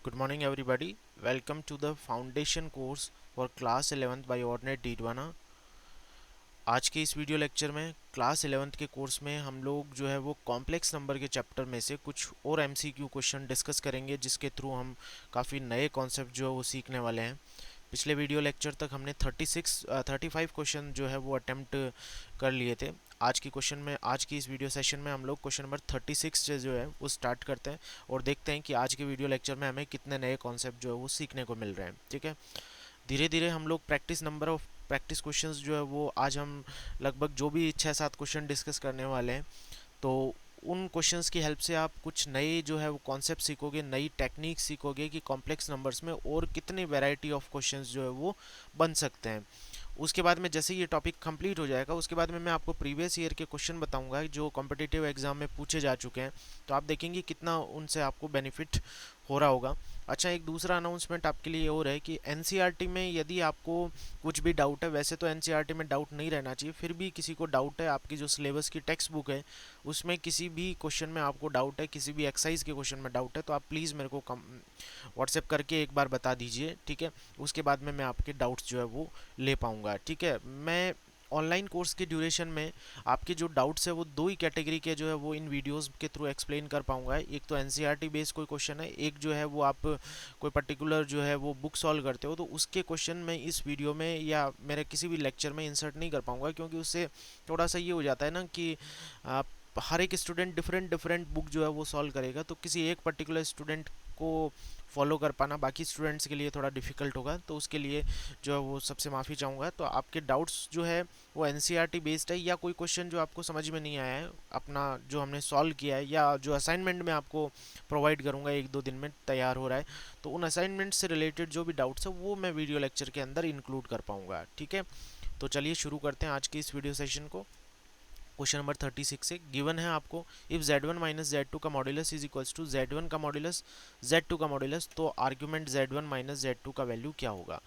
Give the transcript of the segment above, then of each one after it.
Good morning everybody. Welcome to the foundation course for class 11th by Ordinate Didwana. आज के इस video lecture में class 11th के course में हम लोग जो है वो कॉम्प्लेक्स नंबर के चैप्टर में से कुछ और एमसीक्यू क्वेश्चन डिस्कस करेंगे, जिसके थ्रू हम काफ़ी नए कॉन्सेप्ट जो है वो सीखने वाले हैं। पिछले वीडियो लेक्चर तक हमने 35 क्वेश्चन जो है वो अटेम्प्ट कर लिए थे। आज की इस वीडियो सेशन में हम लोग क्वेश्चन नंबर 36 से जो है वो स्टार्ट करते हैं और देखते हैं कि आज के वीडियो लेक्चर में हमें कितने नए कॉन्सेप्ट जो है वो सीखने को मिल रहे हैं। ठीक है, धीरे धीरे हम लोग प्रैक्टिस क्वेश्चंस जो है वो आज हम लगभग जो भी 6-7 क्वेश्चन डिस्कस करने वाले हैं, तो उन क्वेश्चंस की हेल्प से आप कुछ नए जो है वो कॉन्सेप्ट सीखोगे, नई टेक्निक सीखोगे कि कॉम्प्लेक्स नंबर्स में और कितनी वैरायटी ऑफ क्वेश्चंस जो है वो बन सकते हैं। उसके बाद में जैसे ये टॉपिक कंप्लीट हो जाएगा, उसके बाद में मैं आपको प्रीवियस ईयर के क्वेश्चन बताऊंगा जो कॉम्पिटिटिव एग्जाम में पूछे जा चुके हैं, तो आप देखेंगे कितना उनसे आपको बेनिफिट हो रहा होगा। अच्छा, एक दूसरा अनाउंसमेंट आपके लिए और है कि एनसीईआरटी में यदि आपको कुछ भी डाउट है, वैसे तो एनसीईआरटी में डाउट नहीं रहना चाहिए, फिर भी किसी को डाउट है, आपकी जो सिलेबस की टेक्स्ट बुक है उसमें किसी भी क्वेश्चन में आपको डाउट है, किसी भी एक्सरसाइज के क्वेश्चन में डाउट है, तो आप प्लीज़ मेरे को व्हाट्सएप करके एक बार बता दीजिए। ठीक है, उसके बाद में मैं आपके डाउट्स जो है वो ले पाऊँगा। ठीक है, मैं ऑनलाइन कोर्स के ड्यूरेशन में आपके जो डाउट्स है वो दो ही कैटेगरी के जो है वो इन वीडियोस के थ्रू एक्सप्लेन कर पाऊंगा। एक तो एनसीईआरटी बेस्ड कोई क्वेश्चन है, एक जो है वो आप कोई पर्टिकुलर जो है वो बुक सॉल्व करते हो, तो उसके क्वेश्चन मैं इस वीडियो में या मेरे किसी भी लेक्चर में इंसर्ट नहीं कर पाऊंगा, क्योंकि उससे थोड़ा सा ये हो जाता है ना कि आप हर एक स्टूडेंट डिफरेंट डिफरेंट बुक जो है वो सॉल्व करेगा, तो किसी एक पर्टिकुलर स्टूडेंट को फॉलो कर पाना बाकी स्टूडेंट्स के लिए थोड़ा डिफिकल्ट होगा, तो उसके लिए जो है वो सबसे माफ़ी चाहूँगा। तो आपके डाउट्स जो है वो एनसीईआरटी बेस्ड है, या कोई क्वेश्चन जो आपको समझ में नहीं आया है अपना जो हमने सॉल्व किया है, या जो असाइनमेंट में आपको प्रोवाइड करूँगा 1-2 दिन में तैयार हो रहा है, तो उन असाइनमेंट से रिलेटेड जो भी डाउट्स है वो मैं वीडियो लेक्चर के अंदर इंक्लूड कर पाऊँगा। ठीक है, तो चलिए शुरू करते हैं आज की इस वीडियो सेशन को। क्वेश्चन नंबर 36 से गिवन है आपको, इफ z1 माइनस z2 का modulus is equals to z1 का मॉड्यूलस z2 का मॉड्यूलस, तो आर्ग्यूमेंट z1 माइनस z2 का वैल्यू क्या होगा।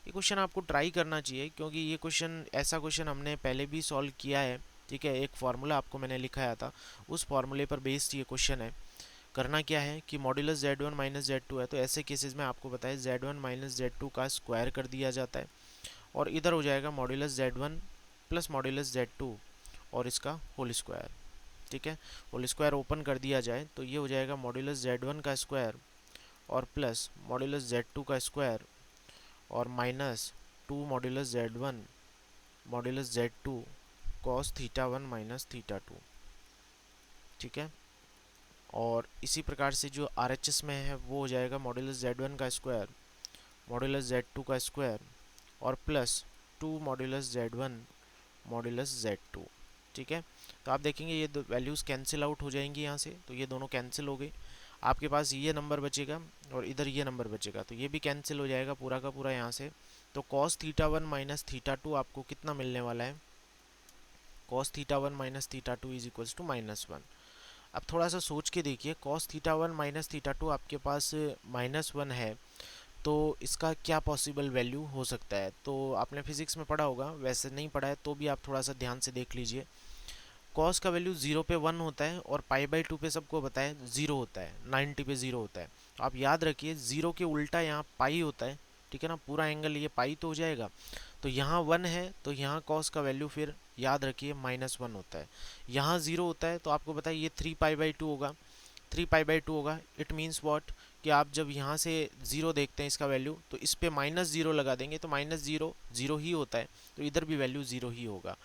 ये क्वेश्चन आपको ट्राई करना चाहिए, क्योंकि ये क्वेश्चन ऐसा क्वेश्चन हमने पहले भी सॉल्व किया है। ठीक है, एक फार्मूला आपको मैंने लिखाया था, उस फार्मूले पर बेस्ड ये क्वेश्चन है। करना क्या है कि मॉड्यूलस z1 माइनस z2 है, तो ऐसे केसेस में आपको बताया z1 माइनस z2 का स्क्वायर कर दिया जाता है, और इधर हो जाएगा modulus z1 plus modulus z2 और इसका होल स्क्वायर। ठीक है, होल स्क्वायर ओपन कर दिया जाए तो ये हो जाएगा मॉड्यूलस z1 का स्क्वायर और प्लस मॉड्यूलस z2 का स्क्वायर और minus 2 modulus z1 modulus z2 cos theta 1 minus theta 2। ठीक है, और इसी प्रकार से जो RHS में है वो हो जाएगा मॉड्यूलस z1 का स्क्वायर मॉड्यूलस z2 का स्क्वायर और plus 2 modulus z1 modulus z2। ठीक है, तो आप देखेंगे ये दो वैल्यूज़ कैंसिल आउट हो जाएंगी यहाँ से, तो ये दोनों कैंसिल हो गई, आपके पास ये नंबर बचेगा और इधर ये नंबर बचेगा, तो ये भी कैंसिल हो जाएगा पूरा का पूरा यहाँ से। तो कॉस थीटा 1 माइनस थीटा 2 आपको कितना मिलने वाला है, cos theta 1 minus theta 2 is equals to -1। अब थोड़ा सा सोच के देखिए, कॉस थीटा 1 माइनस थीटा 2 आपके पास -1 है, तो इसका क्या पॉसिबल वैल्यू हो सकता है। तो आपने फिजिक्स में पढ़ा होगा, वैसे नहीं पढ़ा है तो भी आप थोड़ा सा ध्यान से देख लीजिए। कॉस का वैल्यू 0 पे 1 होता है और पाई/2 पे सबको पता है 0 होता है, 90 पे 0 होता है। तो आप याद रखिए 0 के उल्टा यहाँ पाई होता है। ठीक है ना, पूरा एंगल ये पाई तो हो जाएगा, तो यहाँ 1 है तो यहाँ कॉस का वैल्यू फिर याद रखिए -1 होता है। यहाँ 0 होता है तो आपको पता है ये 3π/2 होगा, 3π/2 होगा। इट मीन्स वॉट कि आप जब यहाँ से 0 देखते हैं इसका वैल्यू, तो इस पे -0 लगा देंगे तो -0 0 ही होता है, तो इधर भी वैल्यू 0 ही होगा।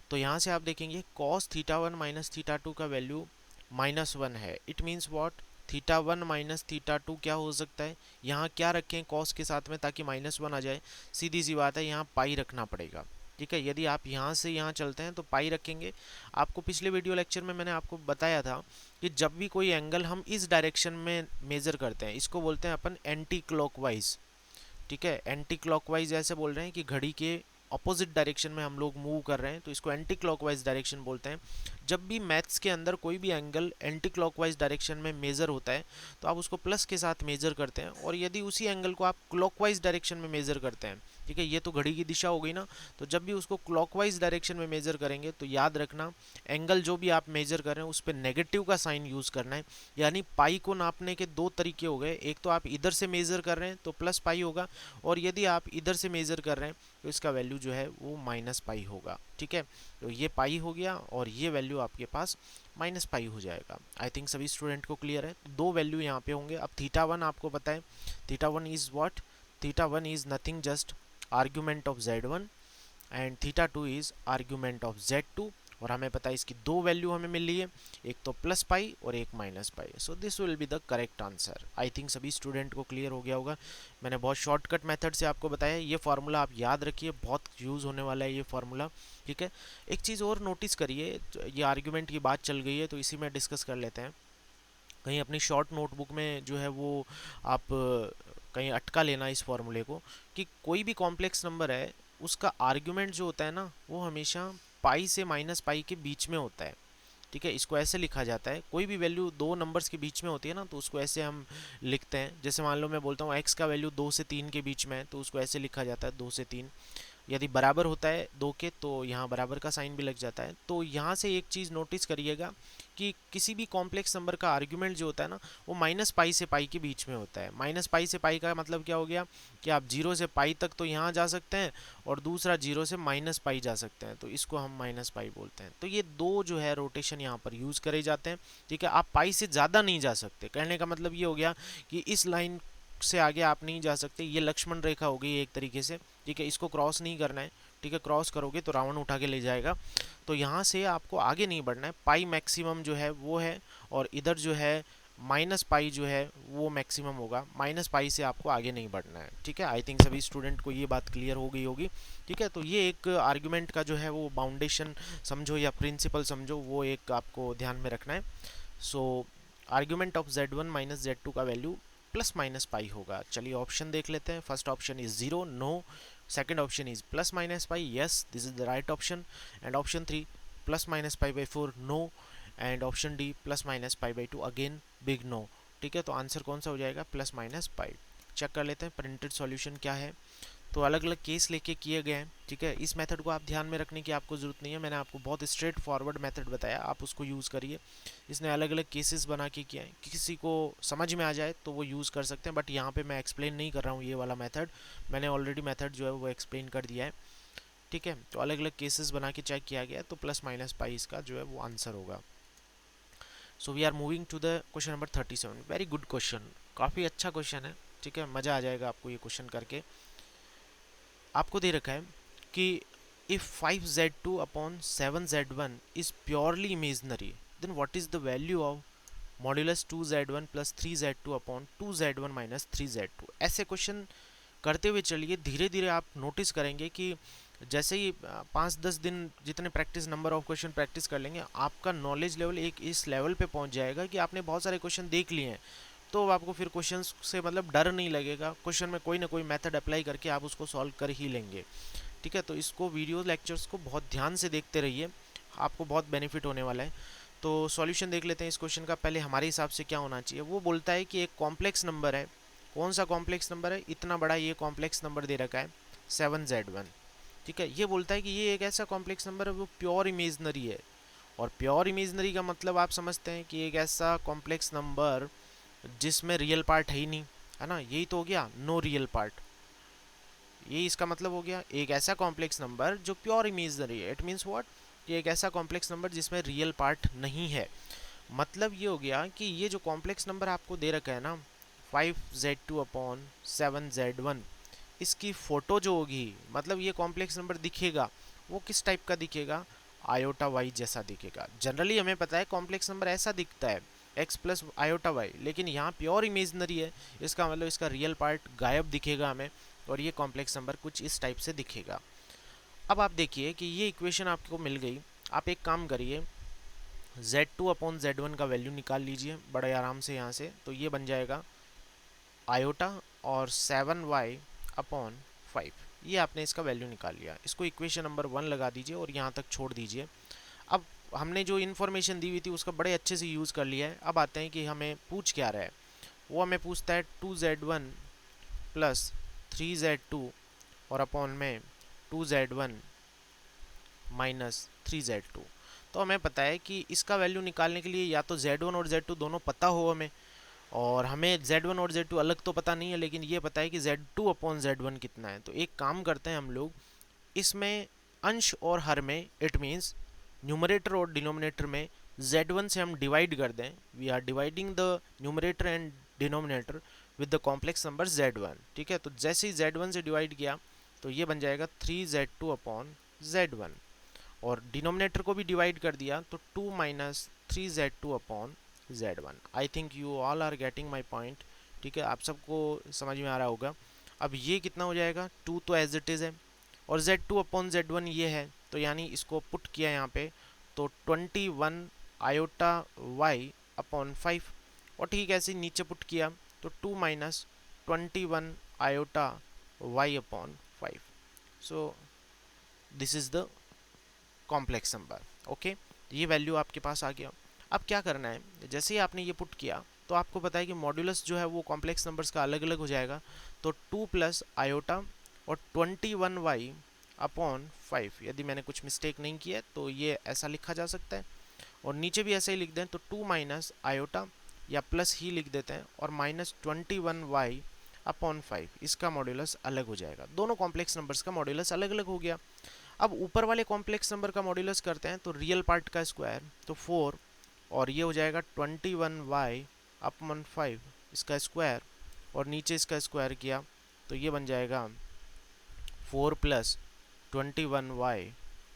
तो यहाँ से आप देखेंगे कॉस थीटा 1 माइनस थीटा 2 का वैल्यू -1 है। It means what, theta 1 minus theta 2 क्या हो सकता है, यहाँ क्या रखें कॉस के साथ में ताकि -1 आ जाए, सीधी सी बात है यहाँ पाई रखना पड़ेगा। ठीक है, यदि आप यहाँ से यहाँ चलते हैं तो पाई रखेंगे। आपको पिछले वीडियो लेक्चर में मैंने आपको बताया था कि जब भी कोई एंगल हम इस डायरेक्शन में मेज़र करते हैं, इसको बोलते हैं अपन एंटी क्लॉकवाइज। ठीक है, एंटी क्लॉकवाइज ऐसे बोल रहे हैं कि घड़ी के अपोजिट डायरेक्शन में हम लोग मूव कर रहे हैं, तो इसको एंटी क्लॉकवाइज डायरेक्शन बोलते हैं। जब भी मैथ्स के अंदर कोई भी एंगल एंटी क्लॉकवाइज डायरेक्शन में मेज़र होता है तो आप उसको प्लस के साथ मेज़र करते हैं, और यदि उसी एंगल को आप क्लॉकवाइज डायरेक्शन में मेज़र करते हैं, ठीक है, ये तो घड़ी की दिशा हो गई ना। तो जब भी उसको क्लॉकवाइज डायरेक्शन में मेजर करेंगे तो याद रखना एंगल जो भी आप मेजर कर रहे हैं उस पर नेगेटिव का साइन यूज करना है। यानी पाई को नापने के दो तरीके हो गए, एक तो आप इधर से मेजर कर रहे हैं तो प्लस पाई होगा, और यदि आप इधर से मेजर कर रहे हैं तो इसका वैल्यू जो है वो माइनस पाई होगा। ठीक है, तो ये पाई हो गया और ये वैल्यू आपके पास माइनस पाई हो जाएगा। आई थिंक सभी स्टूडेंट को क्लियर है। दो वैल्यू यहाँ पे होंगे। अब थीटा वन आपको पता है, theta one is what, theta one is nothing just argument of z1 and theta two is argument of z2, और हमें पता है इसकी दो वैल्यू हमें मिल रही है, एक तो प्लस पाई और एक minus pi. So this will be the correct answer. I think सभी स्टूडेंट को क्लियर हो गया होगा। मैंने बहुत शॉर्टकट मेथड से आपको बताया, ये फार्मूला आप याद रखिए, बहुत यूज़ होने वाला है ये फार्मूला। ठीक है, एक चीज़ और नोटिस करिए, ये आर्ग्यूमेंट की बात चल गई है तो इसी में डिस्कस कर लेते हैं। कहीं अपनी शॉर्ट नोटबुक में जो है वो आप कहीं अटका लेना इस फॉर्मूले को, कि कोई भी कॉम्प्लेक्स नंबर है उसका आर्ग्यूमेंट जो होता है ना वो हमेशा पाई से माइनस पाई के बीच में होता है। ठीक है, इसको ऐसे लिखा जाता है, कोई भी वैल्यू दो नंबर्स के बीच में होती है ना तो उसको ऐसे हम लिखते हैं। जैसे मान लो मैं बोलता हूँ x का वैल्यू 2 से 3 के बीच में है तो उसको ऐसे लिखा जाता है 2 से 3। यदि बराबर होता है दो के तो यहाँ बराबर का साइन भी लग जाता है। तो यहाँ से एक चीज़ नोटिस करिएगा कि किसी भी कॉम्प्लेक्स नंबर का आर्ग्यूमेंट जो होता है ना वो माइनस पाई से पाई के बीच में होता है। माइनस पाई से पाई का मतलब क्या हो गया कि आप जीरो से पाई तक तो यहाँ जा सकते हैं और दूसरा जीरो से माइनस पाई जा सकते हैं, तो इसको हम माइनस पाई बोलते हैं। तो ये दो जो है रोटेशन यहाँ पर यूज़ करे जाते हैं। ठीक है, आप पाई से ज़्यादा नहीं जा सकते, कहने का मतलब ये हो गया कि इस लाइन से आगे आप नहीं जा सकते, ये लक्ष्मण रेखा हो गई एक तरीके से। ठीक है, इसको क्रॉस नहीं करना है। ठीक है, क्रॉस करोगे तो रावण उठा के ले जाएगा। तो यहाँ से आपको आगे नहीं बढ़ना है, पाई मैक्सिमम जो है वो है, और इधर जो है माइनस पाई जो है वो मैक्सिमम होगा, माइनस पाई से आपको आगे नहीं बढ़ना है। ठीक है, आई थिंक सभी स्टूडेंट को ये बात क्लियर हो गई होगी। ठीक है, तो ये एक आर्ग्यूमेंट का जो है वो बाउंडेशन समझो या प्रिंसिपल समझो, वो एक आपको ध्यान में रखना है। सो argument of z1 minus z2 का वैल्यू प्लस माइनस पाई होगा। चलिए ऑप्शन देख लेते हैं। First option is 0, no. Second option is plus minus pi, yes this is the right option. And option 3 plus minus pi by 4, no. And option D plus minus pi by 2, again big no. ठीक है, तो answer कौन सा हो जाएगा, plus minus पाई। Check कर लेते हैं प्रिंटेड सॉल्यूशन क्या है। तो अलग अलग केस लेके किए गए हैं। ठीक है, इस मेथड को आप ध्यान में रखने की आपको ज़रूरत नहीं है, मैंने आपको बहुत स्ट्रेट फॉरवर्ड मेथड बताया, आप उसको यूज़ करिए। इसने अलग अलग केसेस बना के किया है, किसी को समझ में आ जाए तो वो यूज़ कर सकते हैं, बट यहाँ पे मैं एक्सप्लेन नहीं कर रहा हूँ ये वाला मेथड, मैंने ऑलरेडी मेथड जो है वो एक्सप्लेन कर दिया है। ठीक है, तो अलग अलग केसेस बना के चेक किया गया, तो प्लस माइनस पाई इसका जो है वो आंसर होगा। So we are moving to the question number 37। Very good question, काफ़ी अच्छा क्वेश्चन है। ठीक है, मज़ा आ जाएगा आपको ये क्वेश्चन करके। आपको दे रखा है कि if 5z2 upon 7z1 is purely imaginary then what is the value of modulus 2z1 plus 3z2 upon 2z1 minus 3z2। ऐसे क्वेश्चन करते हुए चलिए, धीरे धीरे आप नोटिस करेंगे कि जैसे ही 5-10 दिन जितने practice number of question practice कर लेंगे, आपका नॉलेज लेवल एक इस लेवल पे पहुंच जाएगा कि आपने बहुत सारे क्वेश्चन देख लिए हैं, तो आपको फिर क्वेश्चन से मतलब डर नहीं लगेगा। क्वेश्चन में कोई ना कोई मेथड अप्लाई करके आप उसको सॉल्व कर ही लेंगे। ठीक है, तो इसको वीडियो लेक्चर्स को बहुत ध्यान से देखते रहिए, आपको बहुत बेनिफिट होने वाला है। तो सॉल्यूशन देख लेते हैं इस क्वेश्चन का। पहले हमारे हिसाब से क्या होना चाहिए, वो बोलता है कि एक कॉम्प्लेक्स नंबर है। कौन सा कॉम्प्लेक्स नंबर है, इतना बड़ा ये कॉम्प्लेक्स नंबर दे रखा है 7z1। ठीक है, ये बोलता है कि ये एक ऐसा कॉम्प्लेक्स नंबर है वो प्योर इमेजनरी है, और प्योर इमेजनरी का मतलब आप समझते हैं कि एक ऐसा कॉम्प्लेक्स नंबर जिसमें रियल पार्ट है ही नहीं, है ना, यही तो हो गया, नो रियल पार्ट। ये इसका मतलब हो गया एक ऐसा कॉम्प्लेक्स नंबर जो प्योर इमेजनरी है। इट मीन्स व्हाट, कि एक ऐसा कॉम्प्लेक्स नंबर जिसमें रियल पार्ट नहीं है। मतलब ये हो गया कि ये जो कॉम्प्लेक्स नंबर आपको दे रखा है ना 5z2 अपॉन 7z1, इसकी फ़ोटो जो होगी, मतलब ये कॉम्प्लेक्स नंबर दिखेगा वो किस टाइप का दिखेगा, आयोटा वाई जैसा दिखेगा। जनरली हमें पता है कॉम्प्लेक्स नंबर ऐसा दिखता है x प्लस आयोटा वाई, लेकिन यहाँ प्योर इमेजनरी है, इसका मतलब इसका रियल पार्ट गायब दिखेगा हमें, और ये कॉम्प्लेक्स नंबर कुछ इस टाइप से दिखेगा। अब आप देखिए कि ये इक्वेशन आपको मिल गई। आप एक काम करिए, z2 अपॉन z1 का वैल्यू निकाल लीजिए बड़े आराम से यहाँ से। तो ये बन जाएगा आयोटा और 7y अपॉन 5, ये आपने इसका वैल्यू निकाल लिया। इसको इक्वेशन नंबर 1 लगा दीजिए और यहाँ तक छोड़ दीजिए। अब हमने जो इन्फॉर्मेशन दी हुई थी उसका बड़े अच्छे से यूज़ कर लिया है। अब आते हैं कि हमें पूछ क्या रहा है, वो हमें पूछता है 2z1 प्लस 3z2 और अपॉन में 2z1 माइनस 3z2। तो हमें पता है कि इसका वैल्यू निकालने के लिए या तो z1 और z2 दोनों पता हो हमें, और हमें z1 और z2 अलग तो पता नहीं है, लेकिन ये पता है कि z2 अपॉन z1 कितना है। तो एक काम करते हैं हम लोग, इसमें अंश और हर में इट मीन्स न्यूमरेटर और डिनोमिनेटर में z1 से हम डिवाइड कर दें। We are dividing the numerator and denominator with the complex number z1। ठीक है, तो जैसे ही z1 से डिवाइड किया तो ये बन जाएगा 3z2 अपॉन z1, और डिनोमिनेटर को भी डिवाइड कर दिया तो 2 minus 3z2 upon z1। I think you all are getting my point. ठीक है, आप सबको समझ में आ रहा होगा। अब ये कितना हो जाएगा, 2 तो एज इट इज़ है, और z2 अपॉन z1 ये है, तो यानी इसको पुट किया यहाँ पे तो 21 आयोटा y अपॉन 5, और ठीक है ऐसे नीचे पुट किया तो 2 minus 21 iota y upon 5। So this is the complex number. Okay, ये वैल्यू आपके पास आ गया। अब क्या करना है, जैसे ही आपने ये पुट किया तो आपको पता है कि मॉड्यूलस जो है वो कॉम्प्लेक्स नंबर्स का अलग अलग हो जाएगा। तो 2 प्लस आयोटा और 21y अपॉन 5, यदि मैंने कुछ मिस्टेक नहीं किया है तो ये ऐसा लिखा जा सकता है, और नीचे भी ऐसे ही लिख दें तो 2 माइनस आयोटा या प्लस ही लिख देते हैं, और माइनस 21y अपॉन 5, इसका मॉड्यूलस अलग हो जाएगा। दोनों कॉम्प्लेक्स नंबर्स का मॉड्यूलस अलग अलग हो गया। अब ऊपर वाले कॉम्प्लेक्स नंबर का मॉड्यूलस करते हैं, तो रियल पार्ट का स्क्वायर तो 4, और ये हो जाएगा 21y अपॉन 5 इसका स्क्वायर, और नीचे इसका स्क्वायर किया तो ये बन जाएगा 4 प्लस 21y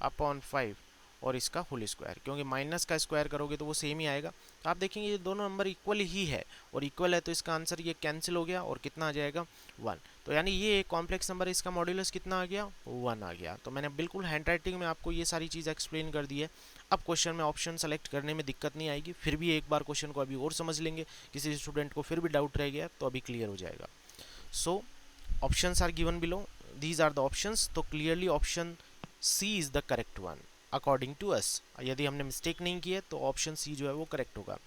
अपॉन 5 और इसका होल स्क्वायर, क्योंकि माइनस का स्क्वायर करोगे तो वो सेम ही आएगा। तो आप देखेंगे ये दोनों नंबर इक्वल ही है, और इक्वल है तो इसका आंसर ये कैंसिल हो गया, और कितना आ जाएगा 1। तो यानी ये एक कॉम्प्लेक्स नंबर, इसका मॉड्यूलस कितना आ गया, 1 आ गया। तो मैंने बिल्कुल हैंड राइटिंग में आपको ये सारी चीज़ एक्सप्लेन कर दी है। अब क्वेश्चन में ऑप्शन सेलेक्ट करने में दिक्कत नहीं आएगी। फिर भी एक बार क्वेश्चन को अभी और समझ लेंगे, किसी स्टूडेंट को फिर भी डाउट रह गया तो अभी क्लियर हो जाएगा। So options are given below, these are the options। तो clearly option C is the correct one according to us. यदि हमने मिस्टेक नहीं की है तो ऑप्शन सी जो है वो करेक्ट होगा।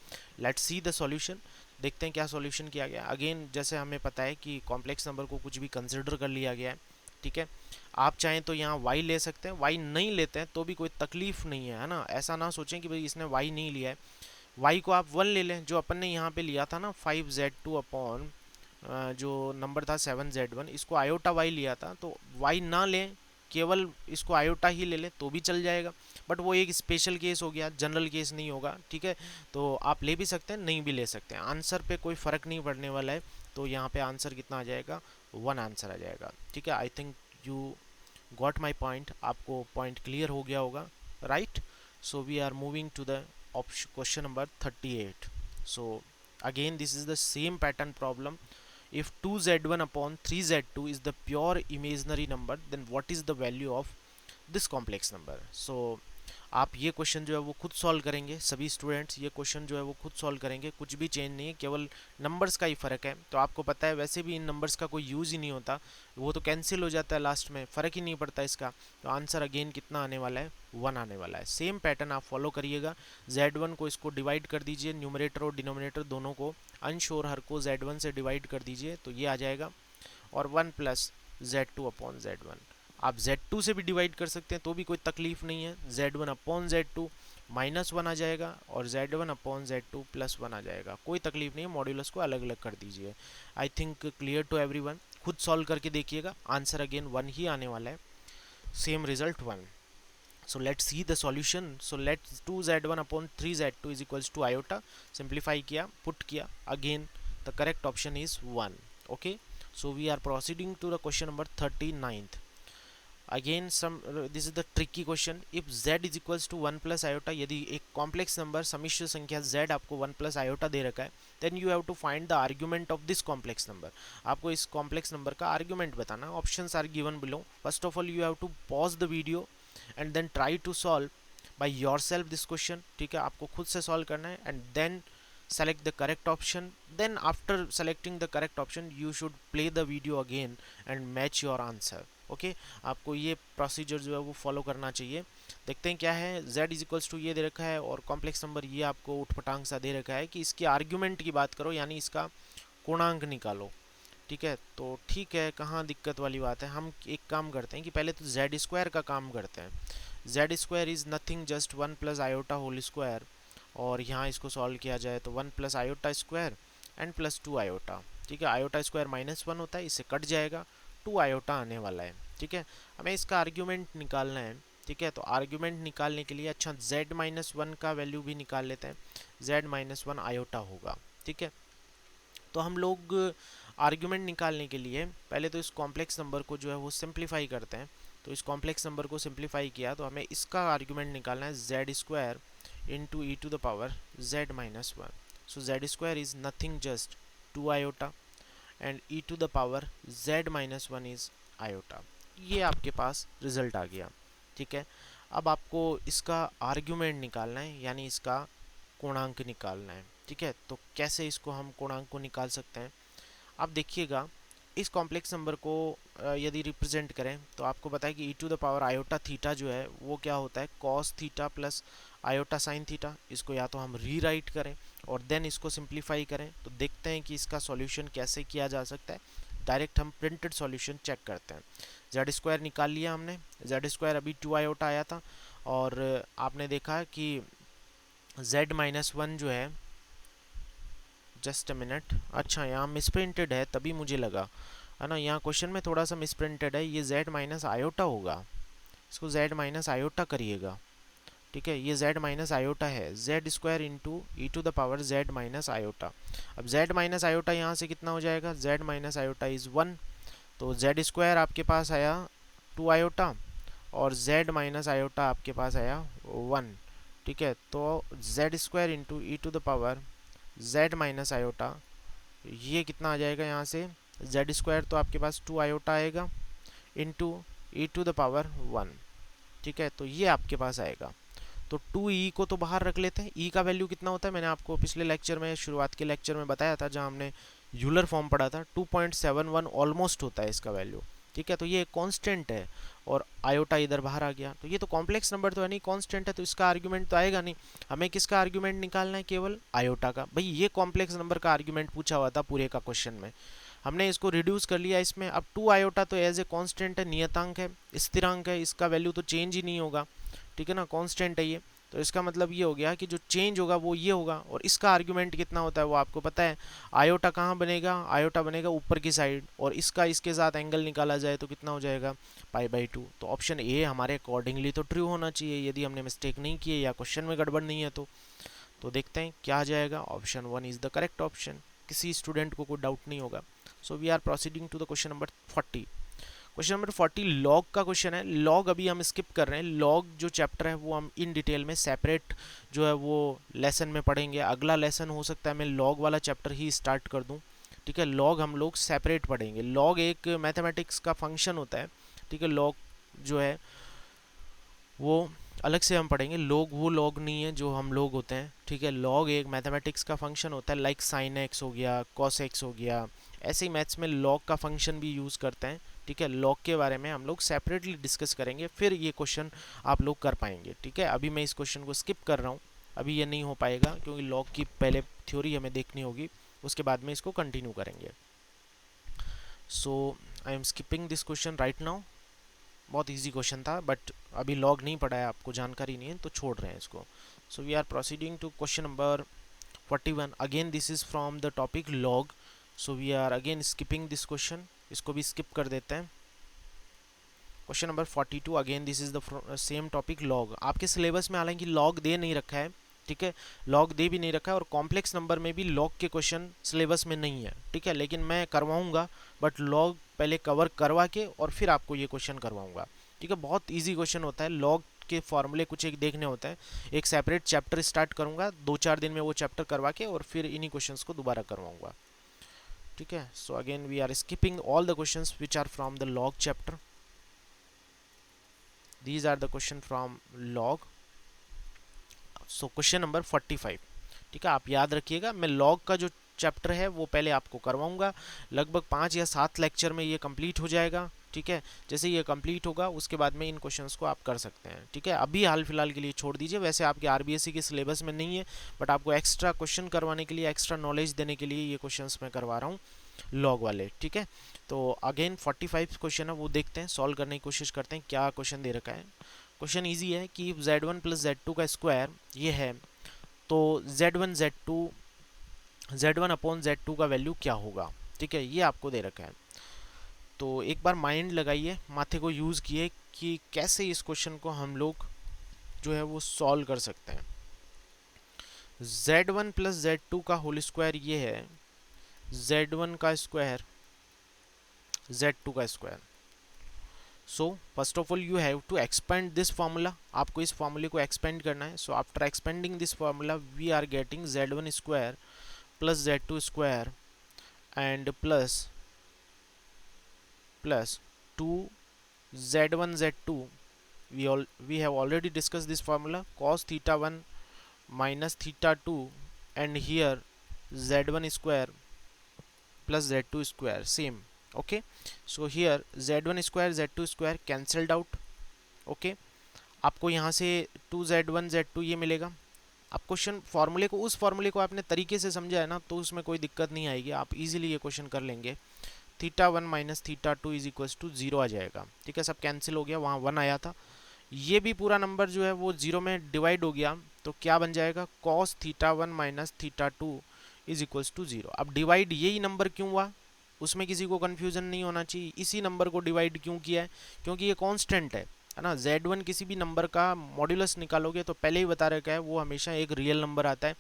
लेट्स सी द सॉल्यूशन, देखते हैं क्या सॉल्यूशन किया गया। अगेन जैसे हमें पता है कि कॉम्प्लेक्स नंबर को कुछ भी कंसिडर कर लिया गया है। ठीक है, आप चाहें तो यहाँ y ले सकते हैं, y नहीं लेते हैं तो भी कोई तकलीफ नहीं है ना। ऐसा ना सोचें कि भाई इसने y नहीं लिया है, y को आप 1 ले लें, जो अपन ने यहाँ पे लिया था ना 5z2 अपॉन जो नंबर था 7z1, इसको आयोटा y लिया था, तो y ना लें, केवल इसको आयोटा ही ले लें तो भी चल जाएगा। बट वो एक स्पेशल केस हो गया, जनरल केस नहीं होगा। ठीक है, तो आप ले भी सकते हैं, नहीं भी ले सकते हैं, आंसर पे कोई फ़र्क नहीं पड़ने वाला है। तो यहाँ पे आंसर कितना आ जाएगा, 1 आंसर आ जाएगा। ठीक है, I think you got my point, आपको पॉइंट क्लियर हो गया होगा, right. So we are moving to the question number 38। So again this is the same pattern problem. If 2z1 upon 3z2 is the pure imaginary number, then what is the value of this complex number? So आप ये question जो है वो खुद solve करेंगे, सभी students ये question जो है वो खुद सॉल्व करेंगे, कुछ भी चेंज नहीं है, केवल नंबर्स का ही फ़र्क है। तो आपको पता है वैसे भी इन नंबर्स का कोई यूज़ ही नहीं होता, वो तो कैंसिल हो जाता है लास्ट में, फ़र्क ही नहीं पड़ता इसका। तो आंसर अगेन कितना आने वाला है, 1 आने वाला है। सेम पैटर्न आप फॉलो करिएगा, z1 को इसको डिवाइड कर दीजिए, न्यूमरेटर और डिनोमिनेटर दोनों को, अंश और हर को z1 से डिवाइड कर दीजिए तो ये आ जाएगा, और 1 प्लस z2 अपॉन z1। आप z2 से भी डिवाइड कर सकते हैं तो भी कोई तकलीफ नहीं है, z1 अपॉन z2 माइनस 1 आ जाएगा, और z1 अपॉन z2 प्लस 1 आ जाएगा, कोई तकलीफ नहीं है, मॉड्यूलस को अलग अलग कर दीजिए। I think clear to everyone, खुद सॉल्व करके देखिएगा, आंसर अगेन 1 ही आने वाला है, same result 1। So let's see the solution. So let 2z1 upon 3z2 is equals to iota, simplify किया, put किया, again the correct option is 1. Okay, so we are proceeding to the question number 39th. Again this is the tricky question. If z is equals to 1 plus iota, यदि एक complex number समिश्र संख्या z आपको 1 plus iota दे रखा है, then you have to find the argument of this complex number. आपको इस complex number का argument बताना। Options are given below. First of all you have to pause the video and then try to solve by yourself this question। ठीक है, आपको खुद से solve करना है, and then select the correct option। then after selecting the correct option you should play the video again and match your answer। Okay, आपको ये procedure जो है वो फॉलो करना चाहिए। देखते हैं क्या है, z इज इक्वल्स टू ये दे रखा है, और कॉम्प्लेक्स नंबर ये आपको उठपटांग सा दे रखा है कि इसके आर्ग्यूमेंट की बात करो, यानी इसका पूर्णांक निकालो। ठीक है, तो ठीक है, कहाँ दिक्कत वाली बात है। हम एक काम करते हैं कि पहले तो जेड स्क्वायर का काम करते हैं। Z square is nothing just one plus iota whole square, और यहाँ इसको सॉल्व किया जाए तो one plus iota square and plus two iota. ठीक है, आयोटा स्क्वायर -1 होता है, इससे कट जाएगा, 2 आयोटा आने वाला है। ठीक है, हमें इसका आर्ग्यूमेंट निकालना है। ठीक है, तो आर्ग्यूमेंट निकालने के लिए अच्छा z-1 का वैल्यू भी निकाल लेते हैं, z-1 आयोटा होगा। ठीक है, तो हम लोग आर्ग्यूमेंट निकालने के लिए पहले तो इस कॉम्प्लेक्स नंबर को जो है वो सिंप्लीफाई करते हैं। तो इस कॉम्प्लेक्स नंबर को सिंप्लीफाई किया तो हमें इसका आर्ग्यूमेंट निकालना है Z square into E to the power z-1। So Z square is nothing just 2 iota and E to the power z-1 is iota. ये आपके पास रिजल्ट आ गया। ठीक है, अब आपको इसका आर्ग्यूमेंट निकालना है, यानी इसका कोणांक निकालना है। ठीक है, तो कैसे इसको हम कोणांक को निकाल सकते हैं, आप देखिएगा। इस कॉम्प्लेक्स नंबर को यदि रिप्रेजेंट करें तो आपको पता है कि e to the power iota theta जो है वो क्या होता है, cos theta plus iota sine theta. इसको या तो हम रीराइट करें और देन इसको सिंप्लीफाई करें, तो देखते हैं कि इसका सॉल्यूशन कैसे किया जा सकता है। डायरेक्ट हम प्रिंटेड सॉल्यूशन चेक करते हैं। जेड स्क्वायर निकाल लिया हमने, जेड स्क्वायर अभी 2 आयोटा आया था, और आपने देखा कि z-1 जो है, जस्ट अ मिनट, अच्छा यहाँ मिसप्रिंटेड है तभी मुझे लगा, है ना, यहाँ क्वेश्चन में थोड़ा सा मिसप्रिंटेड है, ये z- आयोटा होगा, इसको z- आयोटा करिएगा। ठीक है, ये z- आयोटा है, Z square into E to the power z- iota. अब z- आयोटा यहाँ से कितना हो जाएगा, z- आयोटा इज 1, तो जेड स्क्वायर आपके पास आया 2 आयोटा और z- आयोटा आपके पास आया 1। ठीक है, तो Z square into E to the power z- iota, ये कितना आ जाएगा यहाँ से, जेड स्क्वायर तो आपके पास 2 आयोटा आएगा into E to the power 1। ठीक है, तो ये आपके पास आएगा। तो 2e को तो बाहर रख लेते हैं, e का वैल्यू कितना होता है, मैंने आपको पिछले लेक्चर में, शुरुआत के लेक्चर में बताया था जहाँ हमने यूलर फॉर्म पढ़ा था, 2.71 ऑलमोस्ट होता है इसका वैल्यू। ठीक है, तो ये कांस्टेंट है और आयोटा इधर बाहर आ गया, तो ये तो कॉम्प्लेक्स नंबर तो है नहीं, कांस्टेंट है, तो इसका आर्ग्यूमेंट तो आएगा नहीं। हमें किसका आर्ग्यूमेंट निकालना है, केवल आयोटा का। भाई ये कॉम्प्लेक्स नंबर का आर्ग्यूमेंट पूछा हुआ था पूरे का क्वेश्चन में, हमने इसको रिड्यूस कर लिया इसमें। अब 2 आयोटा तो एज ए कांस्टेंट है, नियतांक है, स्थिरांक है, इसका वैल्यू तो चेंज ही नहीं होगा। ठीक है ना, कांस्टेंट है ये, तो इसका मतलब ये हो गया कि जो चेंज होगा वो ये होगा। और इसका आर्ग्यूमेंट कितना होता है वो आपको पता है, आयोटा कहाँ बनेगा, आयोटा बनेगा ऊपर की साइड, और इसका इसके साथ एंगल निकाला जाए तो कितना हो जाएगा, π/2। तो ऑप्शन ए हमारे अकॉर्डिंगली तो ट्रू होना चाहिए, यदि हमने मिस्टेक नहीं की है या क्वेश्चन में गड़बड़ नहीं है तो देखते हैं क्या आ जाएगा। Option 1 is the correct option, किसी स्टूडेंट को कोई डाउट नहीं होगा। So we are proceeding to the question number 40। Question number 40 log का क्वेश्चन है। लॉग अभी हम स्किप कर रहे हैं, लॉग जो चैप्टर है वो हम इन डिटेल में सेपरेट जो है वो लेसन में पढ़ेंगे। अगला लेसन हो सकता है मैं लॉग वाला चैप्टर ही स्टार्ट कर दूं। ठीक है, लॉग हम लोग सेपरेट पढ़ेंगे। लॉग एक मैथमेटिक्स का फंक्शन होता है। ठीक है, लॉग जो है वो अलग से हम पढ़ेंगे, लोग वो लॉग नहीं है जो हम लोग होते हैं। ठीक है, लॉग एक मैथमेटिक्स का फंक्शन होता है, लाइक साइन एक्स हो गया, कॉस एक्स हो गया, ऐसे ही मैथ्स में लॉग का फंक्शन भी यूज़ करते हैं। ठीक है, लॉग के बारे में हम लोग सेपरेटली डिस्कस करेंगे, फिर ये क्वेश्चन आप लोग कर पाएंगे। ठीक है, अभी मैं इस क्वेश्चन को स्किप कर रहा हूँ, अभी ये नहीं हो पाएगा क्योंकि लॉग की पहले थ्योरी हमें देखनी होगी, उसके बाद में इसको कंटिन्यू करेंगे। So I am skipping this question right now. बहुत इजी क्वेश्चन था, बट अभी लॉग नहीं पढ़ा है, आपको जानकारी नहीं है तो छोड़ रहे हैं इसको। So we are proceeding to question number 41। Again this is from the topic log, so we are again skipping this question, इसको भी स्किप कर देते हैं। Question number 42, again this is the same topic log. आपके syllabus में हालांकि log दे नहीं रखा है, ठीक है, लॉग दे भी नहीं रखा है, और कॉम्प्लेक्स नंबर में भी लॉग के क्वेश्चन सिलेबस में नहीं है। ठीक है, लेकिन मैं करवाऊंगा, बट लॉग पहले कवर करवा के और फिर आपको ये क्वेश्चन करवाऊंगा। ठीक है, बहुत ईजी क्वेश्चन होता है, लॉग के फॉर्मूले कुछ एक देखने होते हैं। एक सेपरेट चैप्टर स्टार्ट करूंगा, 2-4 दिन में वो चैप्टर करवा के और फिर इन्हीं क्वेश्चंस को दोबारा करवाऊंगा। ठीक है, so again we are skipping all the questions which are from the log chapter. These are the question from log. So question number 45। ठीक है, आप याद रखिएगा, मैं लॉग का जो चैप्टर है वो पहले आपको करवाऊंगा, लगभग 5 या 7 लेक्चर में ये कंप्लीट हो जाएगा। ठीक है, जैसे ये कंप्लीट होगा उसके बाद में इन क्वेश्चंस को आप कर सकते हैं। ठीक है, अभी हाल फिलहाल के लिए छोड़ दीजिए, वैसे आपके आरबीएससी के सिलेबस में नहीं है, बट आपको एक्स्ट्रा क्वेश्चन करवाने के लिए, एक्स्ट्रा नॉलेज देने के लिए ये क्वेश्चंस मैं करवा रहा हूँ। लॉग वाले, ठीक है। तो अगेन 45 क्वेश्चन है वो देखते हैं, सॉल्व करने की कोशिश करते हैं। क्या क्वेश्चन दे रखा है? क्वेश्चन इजी है कि z1 प्लस z2 का स्क्वायर ये है, तो z1 अपॉन z2 का वैल्यू क्या होगा, ठीक है, ये आपको दे रखा है। तो एक बार माइंड लगाइए, माथे को यूज़ किए कि कैसे इस क्वेश्चन को हम लोग जो है वो सॉल्व कर सकते हैं। z1 प्लस z2 का होल स्क्वायर ये है, z1 का स्क्वायर z2 का square. So first of all you have to expand this formula, आपको इस फार्मूले को एक्सपेंड करना है। So after expanding this formula we are getting z1 square plus z2 square and plus 2 z1 z2, we have already discussed this formula, cos theta 1 minus theta 2, and here z1 square plus z2 square same, okay। so here z1 square z2 square cancelled out, okay। आपको यहाँ से 2z1 z2 ये मिलेगा। आप question फार्मूले को, उस फार्मूले को आपने तरीके से समझा है ना, तो उसमें कोई दिक्कत नहीं आएगी, आप इजीली ये क्वेश्चन कर लेंगे। Theta 1 minus theta 2 is equals to 0 आ जाएगा, ठीक है, सब कैंसिल हो गया, वहाँ 1 आया था, ये भी पूरा नंबर जो है वो 0 में डिवाइड हो गया, तो क्या बन जाएगा, cos theta 1 minus theta 2 is equals to 0। अब डिवाइड यही नंबर क्यों हुआ, उसमें किसी को कन्फ्यूजन नहीं होना चाहिए, इसी नंबर को डिवाइड क्यों किया है, क्योंकि ये कांस्टेंट है ना। z1 किसी भी नंबर का मॉड्यूलस निकालोगे तो पहले ही बता रखा है वो हमेशा एक रियल नंबर आता है।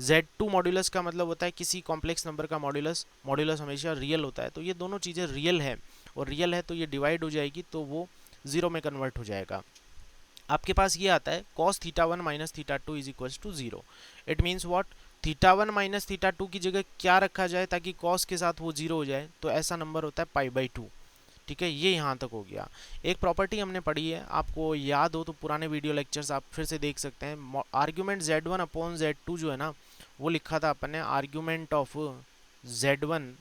z2 मॉड्यूलस का मतलब होता है किसी कॉम्प्लेक्स नंबर का मॉड्यूलस, मॉड्यूलस हमेशा रियल होता है। तो ये दोनों चीज़ें रियल है, और रियल है तो ये डिवाइड हो जाएगी, तो वो 0 में कन्वर्ट हो जाएगा। आपके पास ये आता है cos theta 1 minus theta 2 is equals to 0। It means what, theta 1 minus theta 2 की जगह क्या रखा जाए ताकि cos के साथ वो 0 हो जाए, तो ऐसा नंबर होता है π/2, ठीक है। ये यहाँ तक हो गया। एक प्रॉपर्टी हमने पढ़ी है, आपको याद हो तो पुराने वीडियो लेक्चर्स आप फिर से देख सकते हैं। आर्ग्यूमेंट z1 अपॉन z2 जो है ना, वो लिखा था अपन ने आर्ग्यूमेंट ऑफ z1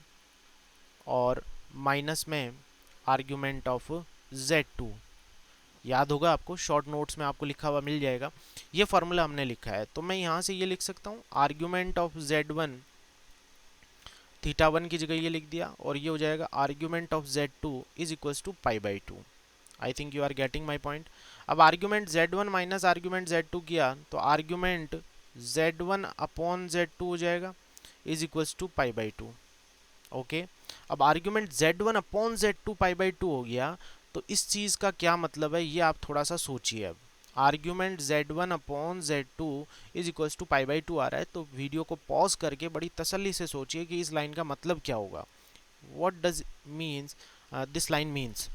और माइनस में आर्ग्यूमेंट ऑफ z2, याद होगा आपको, शॉर्ट नोट्स में आपको लिखा हुआ मिल जाएगा। ये फार्मूला हमने लिखा है, तो मैं यहाँ से ये लिख सकता हूँ आर्ग्यूमेंट ऑफ z1 थीटा 1 की जगह ये लिख दिया, और ये हो जाएगा argument of z2 is equals to π/2। I think you are getting my point. अब argument z1 minus argument z2 किया तो आर्ग्यूमेंट z1 अपॉन z2 हो जाएगा इज इक्वल्स टू π/2, ओके। अब आर्ग्यूमेंट z1 अपॉन z2 π/2 हो गया, तो इस चीज़ का क्या मतलब है ये आप थोड़ा सा सोचिए। अब argument z1 upon z2 is equals to π/2 आ रहा है, तो वीडियो को पॉज करके बड़ी तसल्ली से सोचिए कि इस लाइन का मतलब क्या होगा, what does means this line means,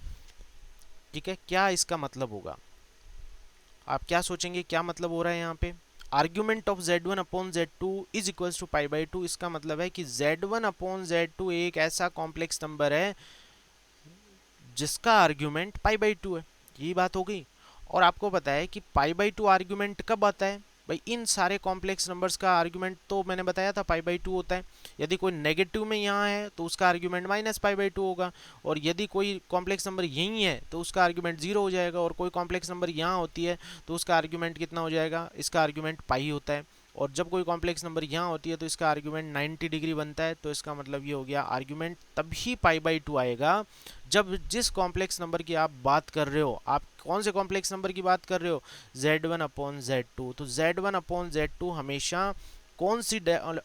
ठीक है, क्या इसका मतलब होगा। आप क्या सोचेंगे क्या मतलब हो रहा है यहाँ पे, argument of z1 upon z2 is equals to π/2, इसका मतलब है कि z1 अपॉन z2 एक ऐसा कॉम्प्लेक्स नंबर है जिसका आर्ग्यूमेंट π/2 है, यही बात हो गई। और आपको पता है कि π/2 आर्ग्यूमेंट कब आता है भाई, इन सारे कॉम्प्लेक्स नंबर्स का आर्ग्यूमेंट तो मैंने बताया था π/2 होता है। यदि कोई नेगेटिव में यहाँ है तो उसका आर्ग्यूमेंट माइनस π/2 होगा, और यदि कोई कॉम्प्लेक्स नंबर यहीं है तो उसका आर्ग्यूमेंट 0 हो जाएगा, और कोई कॉम्प्लेक्स नंबर यहाँ होती है तो उसका आर्ग्यूमेंट कितना हो जाएगा, इसका आर्ग्यूमेंट पाई होता है। और जब कोई कॉम्प्लेक्स नंबर यहाँ होती है तो इसका आर्ग्यूमेंट 90 डिग्री बनता है, तो इसका मतलब ये हो गया आर्ग्यूमेंट तभी π/2 आएगा जब जिस कॉम्प्लेक्स नंबर की आप बात कर रहे हो, आप कौन से कॉम्प्लेक्स नंबर की बात कर रहे हो, z1 अपॉन z2। तो z1 अपॉन z2 हमेशा कौन सी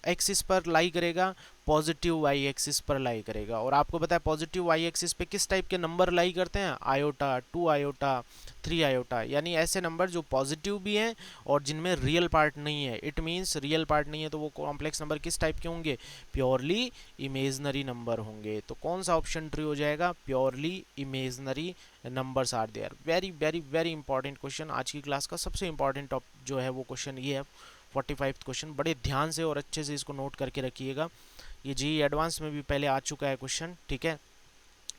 एक्सिस पर लाई करेगा, पॉजिटिव वाई एक्सिस पर लाई करेगा। और आपको पता है पॉजिटिव वाई एक्सिस पे किस टाइप के नंबर लाई करते हैं, आयोटा, 2 आयोटा, 3 आयोटा, यानी ऐसे नंबर जो पॉजिटिव भी हैं और जिनमें रियल पार्ट नहीं है। इट मीन्स रियल पार्ट नहीं है तो वो कॉम्प्लेक्स नंबर किस टाइप के होंगे, प्योरली इमेजनरी नंबर होंगे। तो कौन सा ऑप्शन ट्रू हो जाएगा, purely imaginary numbers are there. Very very very important question, आज की क्लास का सबसे इंपॉर्टेंट जो है वो क्वेश्चन ये है, 45 क्वेश्चन। बड़े ध्यान से और अच्छे से इसको नोट करके रखिएगा, ये जी एडवांस में भी पहले आ चुका है क्वेश्चन, ठीक है।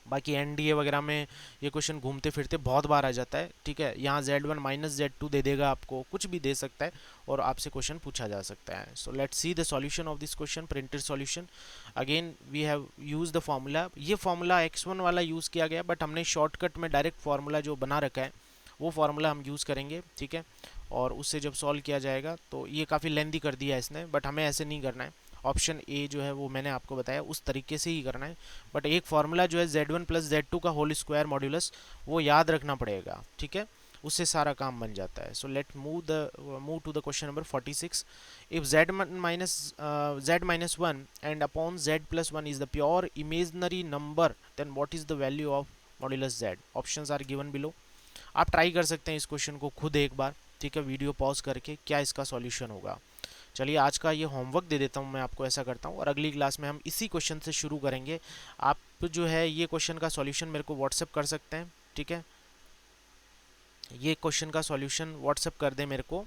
बाकी एनडीए वगैरह में ये क्वेश्चन घूमते फिरते बहुत बार आ जाता है, ठीक है। यहाँ z1 माइनस z2 दे देगा, आपको कुछ भी दे सकता है और आपसे क्वेश्चन पूछा जा सकता है। So let's see the solution of this question, printed solution. Again we have use the formula, ये फार्मूला x1 वाला यूज़ किया गया, बट हमने शॉर्टकट में डायरेक्ट फार्मूला जो बना रखा है वो फार्मूला हम यूज़ करेंगे, ठीक है। और उससे जब सॉल्व किया जाएगा तो ये काफ़ी लेंदी कर दिया है इसने, बट हमें ऐसे नहीं करना है, ऑप्शन ए जो है वो मैंने आपको बताया उस तरीके से ही करना है, बट एक फार्मूला जो है Z1 प्लस Z2 का होल स्क्वायर मॉड्यूलस वो याद रखना पड़ेगा, ठीक है, उससे सारा काम बन जाता है। So let move to the question number 46। If z minus 1 and upon z+1 is the pure imaginary number, then what is the value of modulus z? Options are given below. आप ट्राई कर सकते हैं इस question को खुद एक बार, ठीक है, वीडियो पॉज करके, क्या इसका सॉल्यूशन होगा। चलिए आज का ये होमवर्क दे देता हूँ मैं आपको, ऐसा करता हूँ, और अगली क्लास में हम इसी क्वेश्चन से शुरू करेंगे। आप जो है ये क्वेश्चन का सॉल्यूशन मेरे को व्हाट्सएप कर सकते हैं, ठीक है, ये क्वेश्चन का सॉल्यूशन व्हाट्सएप कर दें मेरे को,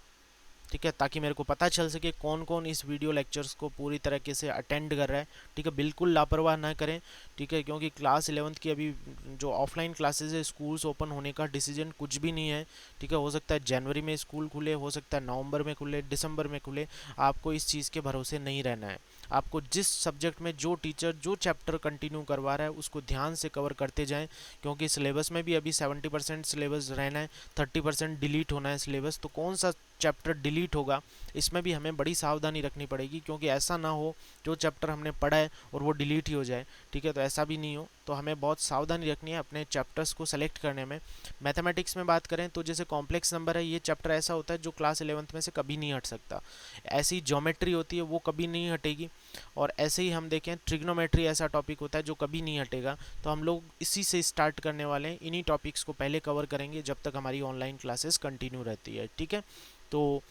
ठीक है, ताकि मेरे को पता चल सके कौन कौन इस वीडियो लेक्चर्स को पूरी तरीके से अटेंड कर रहा है, ठीक है, बिल्कुल लापरवाह ना करें, ठीक है, क्योंकि क्लास 11th की अभी जो ऑफलाइन क्लासेज है, स्कूल्स ओपन होने का डिसीजन कुछ भी नहीं है, ठीक है, हो सकता है जनवरी में स्कूल खुले, हो सकता है नवंबर में खुले, दिसंबर में खुले, आपको इस चीज़ के भरोसे नहीं रहना है। आपको जिस सब्जेक्ट में जो टीचर जो चैप्टर कंटिन्यू करवा रहा है उसको ध्यान से कवर करते जाएं, क्योंकि सिलेबस में भी अभी 70% सिलेबस रहना है, 30% डिलीट होना है सिलेबस, तो कौन सा चैप्टर डिलीट होगा इसमें भी हमें बड़ी सावधानी रखनी पड़ेगी, क्योंकि ऐसा ना हो जो चैप्टर हमने पढ़ा है और वो डिलीट ही हो जाए, ठीक है, तो ऐसा भी नहीं हो, तो हमें बहुत सावधानी रखनी है अपने चैप्टर्स को सेलेक्ट करने में। मैथमेटिक्स में बात करें तो जैसे कॉम्प्लेक्स नंबर है, ये चैप्टर ऐसा होता है जो क्लास 11th में से कभी नहीं हट सकता। ऐसी ज्योमेट्री होती है वो कभी नहीं हटेगी, और ऐसे ही हम देखें ट्रिग्नोमेट्री ऐसा टॉपिक होता है जो कभी नहीं हटेगा। तो हम लोग इसी से स्टार्ट करने वाले हैं, इन्हीं टॉपिक्स को पहले कवर करेंगे जब तक हमारी ऑनलाइन क्लासेस कंटिन्यू रहती है, ठीक है। तो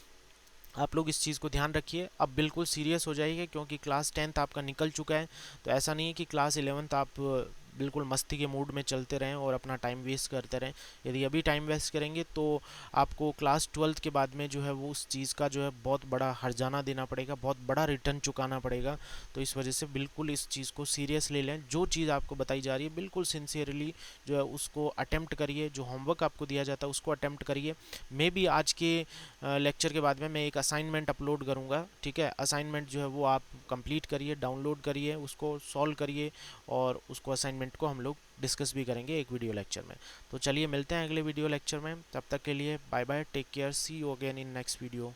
आप लोग इस चीज़ को ध्यान रखिए, अब बिल्कुल सीरियस हो जाइए, क्योंकि क्लास 10th आपका निकल चुका है। तो ऐसा नहीं है कि क्लास 11th आप बिल्कुल मस्ती के मूड में चलते रहें और अपना टाइम वेस्ट करते रहें। यदि अभी टाइम वेस्ट करेंगे तो आपको क्लास 12th के बाद में जो है वो उस चीज़ का जो है बहुत बड़ा हर्जाना देना पड़ेगा, बहुत बड़ा रिटर्न चुकाना पड़ेगा। तो इस वजह से बिल्कुल इस चीज़ को सीरियस ले लें, जो चीज़ आपको बताई जा रही है बिल्कुल सिंसियरली जो है उसको अटेम्प्ट करिए, जो होमवर्क आपको दिया जाता है उसको अटेम्प्ट करिए। मे बी आज के लेक्चर के बाद में मैं एक असाइनमेंट अपलोड करूँगा, ठीक है, असाइनमेंट जो है वो आप कंप्लीट करिए, डाउनलोड करिए, उसको सॉल्व करिए, और उसको असाइनमेंट को हम लोग डिस्कस भी करेंगे एक वीडियो लेक्चर में। तो चलिए मिलते हैं अगले वीडियो लेक्चर में, तब तक के लिए bye bye, take care, see you again in next video.